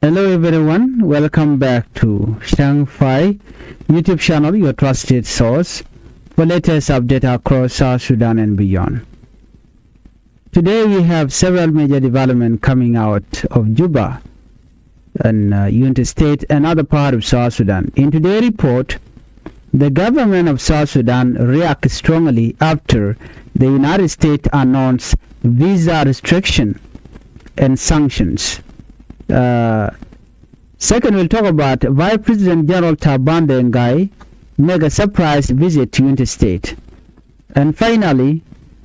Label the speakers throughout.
Speaker 1: Hello everyone, welcome back to Changfied YouTube channel, your trusted source for latest update across South Sudan and beyond. Today we have several major developments coming out of Juba and Unity State and other part of South Sudan. In today's report, the government of South Sudan reacted strongly after the United States announced visa restriction and sanctions. Second, we'll talk about Vice President General Taban Deng make a surprise visit to Unity State. And finally,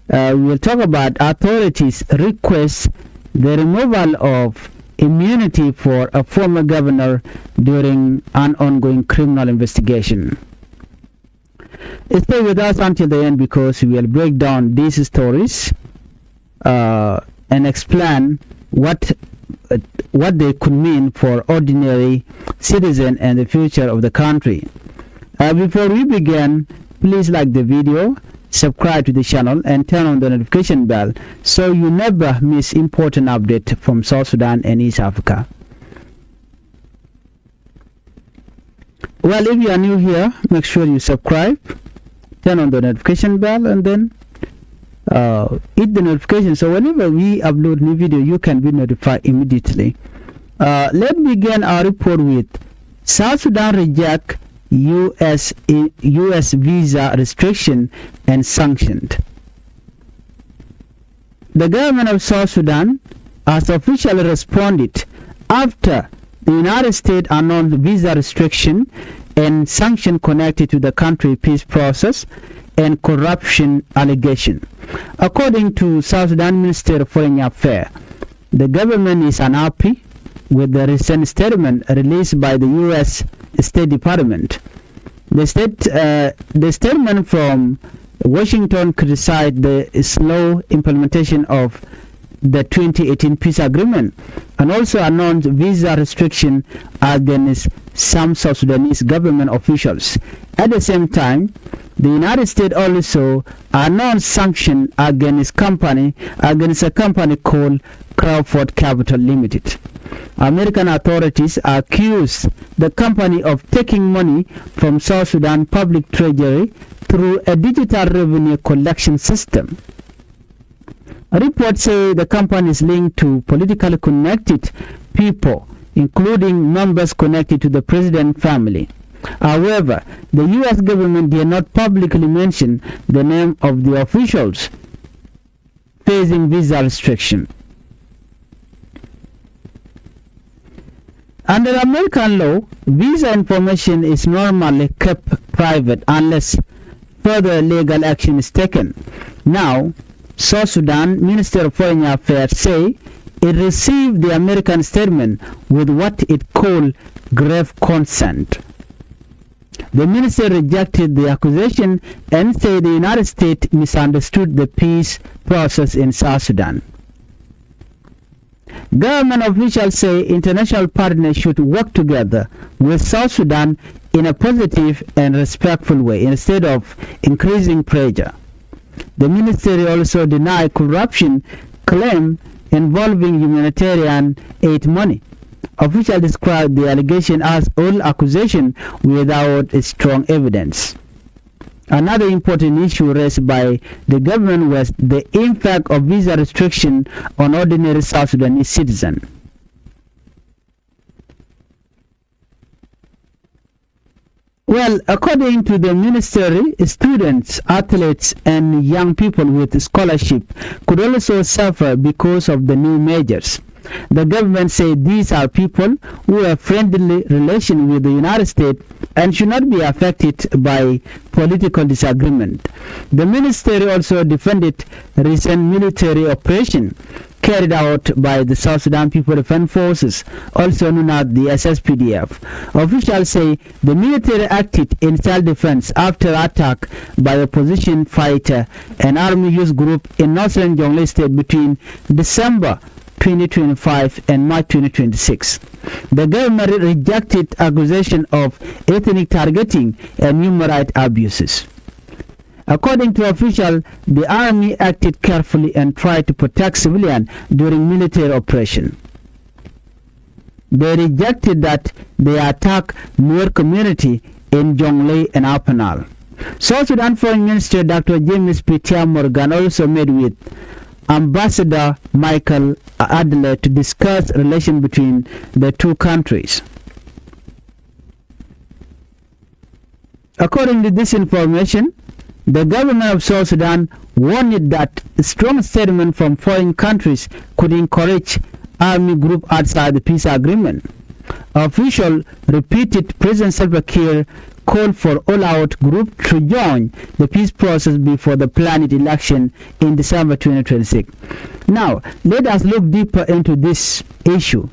Speaker 1: we'll talk about authorities request the removal of immunity for a former governor during an ongoing criminal investigation. Stay with us until the end because we will break down these stories and explain what they could mean for ordinary citizen and the future of the country. Before we begin, please like the video, subscribe to the channel and turn on the notification bell so you never miss important update from South Sudan and East Africa. Well, if you are new here, make sure you subscribe, turn on the notification bell, and then hit the notification so whenever we upload new video you can be notified immediately. Let's begin our report with South Sudan reject US visa restriction and sanctioned. The government of South Sudan has officially responded after the United States announced visa restriction and sanction connected to the country peace process and corruption allegation. According to South Sudan Minister of Foreign Affairs, the government is unhappy with the recent statement released by the U.S. State Department. The statement from Washington criticized the slow implementation of the 2018 peace agreement and also announced visa restriction against some South Sudanese government officials. At the same time, the United States also announced sanctions against a company called Crawford Capital Limited. American authorities accused the company of taking money from South Sudan public treasury through a digital revenue collection system. Reports say the company is linked to politically connected people, including members connected to the president family. However, the U.S. government did not publicly mention the name of the officials facing visa restriction. Under American law, visa information is normally kept private unless further legal action is taken. Now, South Sudan Minister of Foreign Affairs say it received the American statement with what it called grave consent. The minister rejected the accusation and said the United States misunderstood the peace process in South Sudan. Government officials say international partners should work together with South Sudan in a positive and respectful way instead of increasing pressure. The ministry also denied corruption claim involving humanitarian aid money. Officials described the allegation as all accusation without strong evidence. Another important issue raised by the government was the impact of visa restriction on ordinary South Sudanese citizens. Well, according to the ministry, students, athletes, and young people with scholarship could also suffer because of the new measures. The government said these are people who have friendly relation with the United States and should not be affected by political disagreement. The ministry also defended recent military operation carried out by the South Sudan People Defense Forces, also known as the SSPDF. Officials say the military acted in self-defense after attack by opposition fighter and army youth group in northern Jonglei State between December 2025 and March 2026. The government rejected accusation of ethnic targeting and human rights abuses. According to officials, the army acted carefully and tried to protect civilians during military operation. They rejected that they attack Nuer community in Jonglei and Apanal. South Sudan Foreign Minister Dr. James Peter Morgan also met with Ambassador Michael Adler to discuss relations between the two countries. According to this information, the government of South Sudan warned that a strong statement from foreign countries could encourage army group outside the peace agreement. Official repeated President Salva Kiir called for all-out group to join the peace process before the planned election in December 2026. Now, let us look deeper into this issue.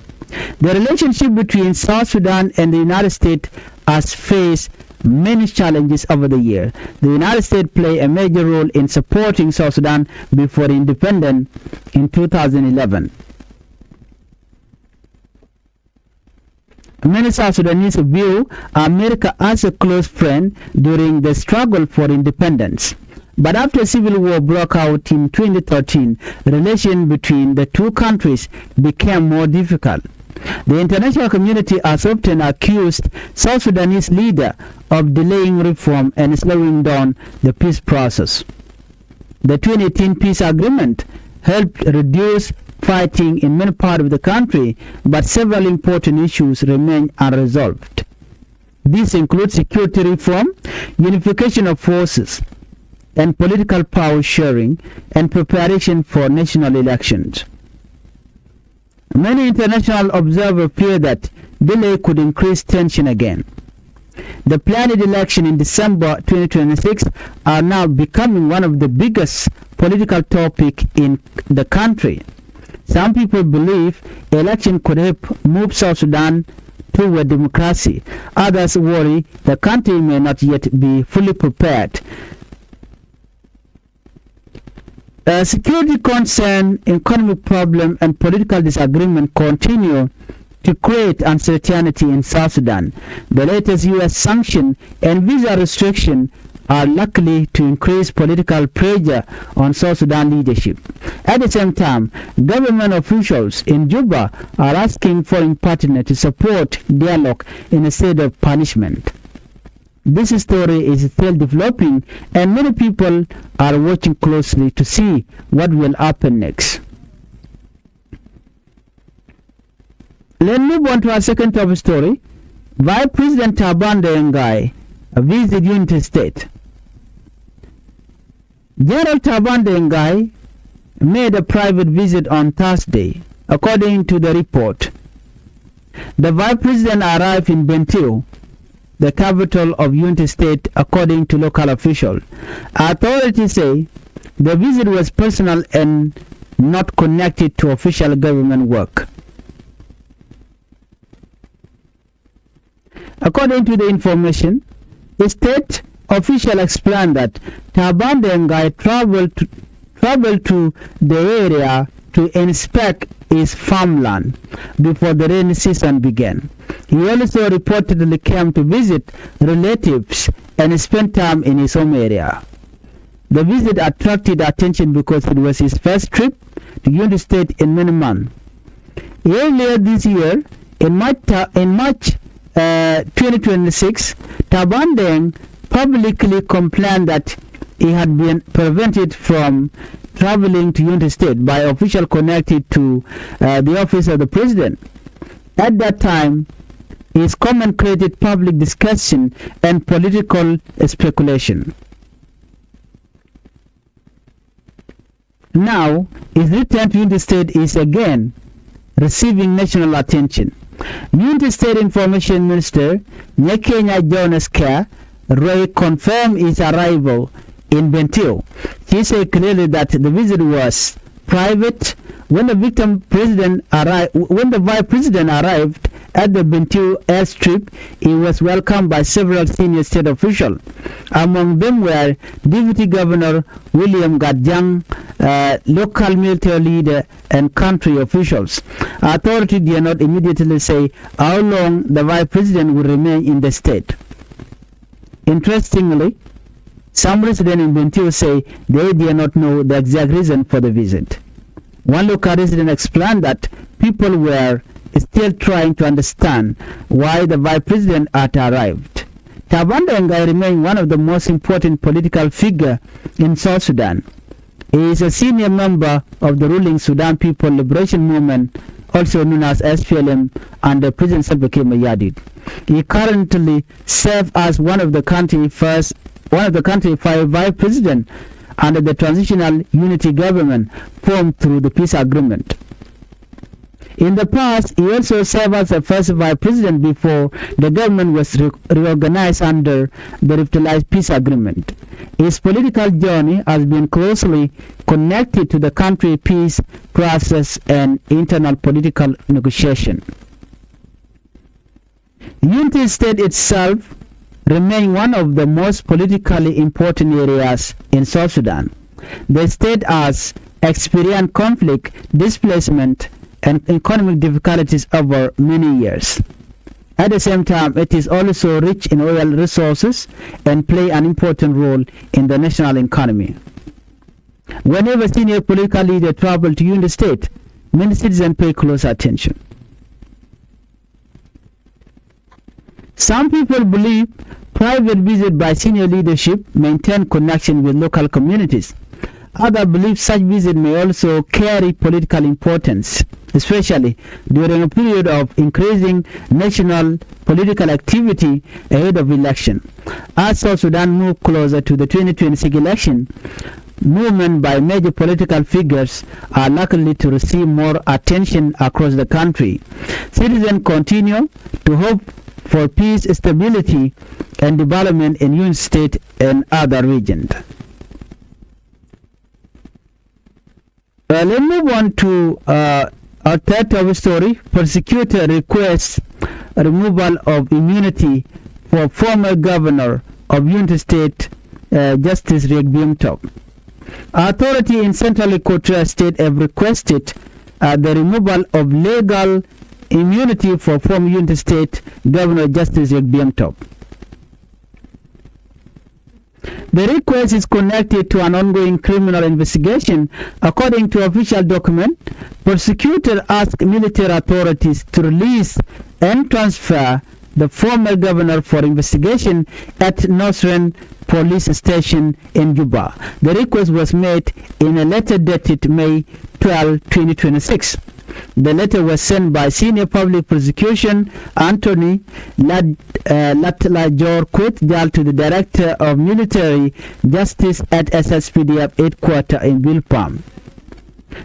Speaker 1: The relationship between South Sudan and the United States has faced many challenges over the year. The United States played a major role in supporting South Sudan before independence in 2011. Many South Sudanese view America as a close friend during the struggle for independence. But after civil war broke out in 2013, relations between the two countries became more difficult. The international community has often accused South Sudanese leaders of delaying reform and slowing down the peace process. The 2018 peace agreement helped reduce fighting in many parts of the country, but several important issues remain unresolved. These include security reform, unification of forces, and political power sharing, and preparation for national elections. Many international observers fear that delay could increase tension again. The planned election in December 2026 are now becoming one of the biggest political topics in the country. Some people believe election could help move South Sudan toward democracy. Others worry the country may not yet be fully prepared. Security concern, economic problem, and political disagreement continue to create uncertainty in South Sudan. The latest U.S. sanction and visa restriction are likely to increase political pressure on South Sudan leadership. At the same time, government officials in Juba are asking foreign partners to support dialogue instead of punishment. This story is still developing, and many people are watching closely to see what will happen next. Let's move on to our second top story. Vice President Taban Deng visit Unity State. General Taban Deng made a private visit on Thursday, according to the report. The Vice President arrived in Bentiu, the capital of Unity State, according to local officials. Authorities say the visit was personal and not connected to official government work. According to the information, a state official explained that Taban Deng traveled to the area to inspect his farmland before the rainy season began. He also reportedly came to visit relatives and spend time in his home area. The visit attracted attention because it was his first trip to Unity State in many months. Earlier this year, in March 2026, Taban Deng publicly complained that he had been prevented from traveling to Unity State by officials connected to the office of the president. At that time, his comment created public discussion and political speculation. Now, his return to Unity State is again receiving national attention. Unity State Information Minister Nyekenya Jonas Kerr Roy confirmed his arrival in Bentiu. She said clearly that the visit was private. When the vice president arrived at the Bentiu airstrip, he was welcomed by several senior state officials. Among them were Deputy Governor William Gadjang, local military leader, and country officials. Authorities did not immediately say how long the vice president would remain in the state. Interestingly, some residents in Bentiu say they did not know the exact reason for the visit. One local resident explained that people were still trying to understand why the vice president had arrived. Taban Deng remains one of the most important political figures in South Sudan. He is a senior member of the ruling Sudan People Liberation Movement, also known as SPLM, under President Salva Kiir Mayardit. He currently serves as one of the country's five vice presidents under the transitional unity government formed through the peace agreement. In the past, he also served as the first vice president before the government was reorganized under the revitalized peace agreement. His political journey has been closely connected to the country's peace process and internal political negotiation. Unity State itself remains one of the most politically important areas in South Sudan. The state has experienced conflict, displacement, and economic difficulties over many years. At the same time, it is also rich in oil resources and play an important role in the national economy. Whenever senior political leaders travel to Unity State, many citizens pay close attention. Some people believe private visits by senior leadership maintain connection with local communities. Others believe such visits may also carry political importance, especially during a period of increasing national political activity ahead of election. As South Sudan moves closer to the 2026 election, movements by major political figures are likely to receive more attention across the country. Citizens continue to hope for peace, stability, and development in Unity State and other regions. Let's move on to our third top story. Prosecutor requests removal of immunity for former governor of Unity State, Justice Riek Bim. Authorities in Central Equatoria State have requested the removal of legal immunity for former Unity State Governor Justice Riek Bim. The request is connected to an ongoing criminal investigation. According to official document, prosecutors asked military authorities to release and transfer the former governor for investigation at Northern Police Station in Juba. The request was made in a letter dated May 12, 2026. The letter was sent by Senior Public Prosecution Anthony Latlajor Kwetjal to the Director of Military Justice at SSPDF headquarters in Bilpam.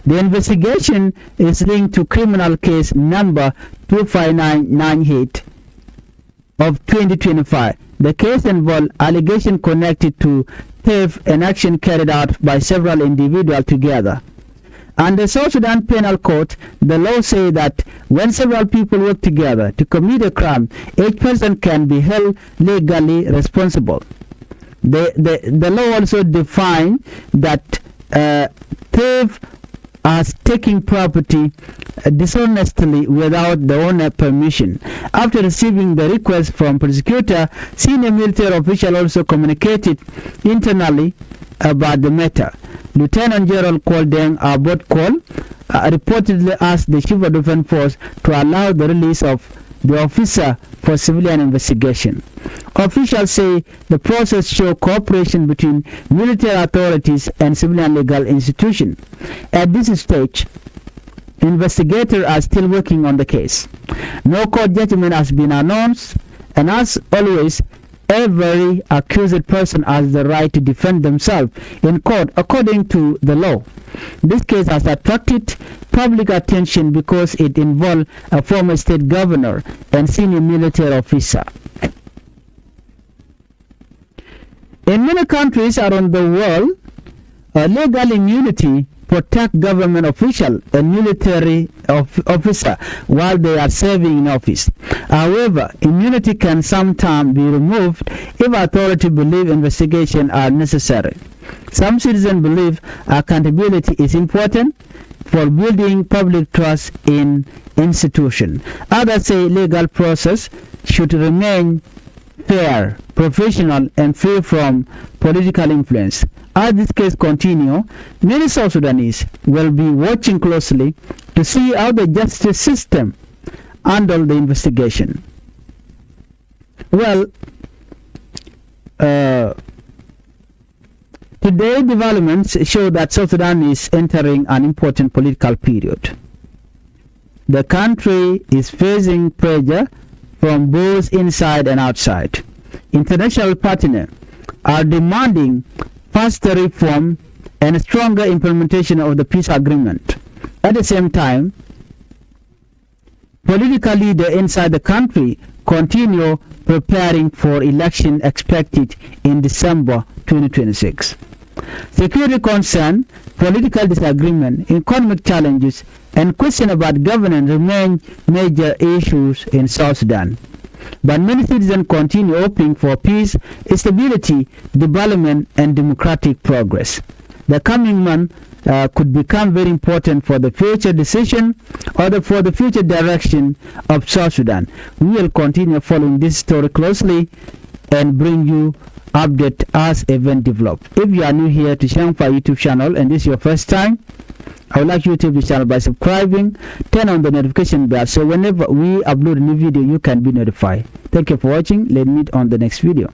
Speaker 1: The investigation is linked to criminal case number 25998 of 2025. The case involved allegations connected to theft and action carried out by several individuals together. Under South Sudan Penal Code, the law says that when several people work together to commit a crime, each person can be held legally responsible. The law also defines that theft as taking property dishonestly without the owner's permission. After receiving the request from prosecutor, senior military official also communicated internally about the matter. Lieutenant General Deng Abot Kol reportedly asked the Chief of Defense Force to allow the release of the officer for civilian investigation. Officials say the process shows cooperation between military authorities and civilian legal institutions. At this stage, investigators are still working on the case. No court judgment has been announced, and as always, every accused person has the right to defend themselves in court according to the law. This case has attracted public attention because it involved a former state governor and senior military officer. In many countries around the world, legal immunity protect government official and military officer while they are serving in office. However, immunity can sometimes be removed if authorities believe investigations are necessary. Some citizens believe accountability is important for building public trust in institutions. Others say legal process should remain fair, professional, and free from political influence. As this case continues, many South Sudanese will be watching closely to see how the justice system handle the investigation. Well, today developments show that South Sudan is entering an important political period. The country is facing pressure from both inside and outside. International partners are demanding faster reform and stronger implementation of the peace agreement. At the same time, political leaders inside the country continue preparing for election expected in December 2026. Security concern, political disagreement, economic challenges, and question about governance remain major issues in South Sudan. But many citizens continue hoping for peace, stability, development, and democratic progress. The coming month could become very important for the future decision or for the future direction of South Sudan. We will continue following this story closely and bring you update as event develop. If you are new here to Changfied YouTube channel and this is your first time, I would like you to the channel by subscribing, turn on the notification bell so whenever we upload a new video you can be notified. Thank you for watching. Let's meet on the next video.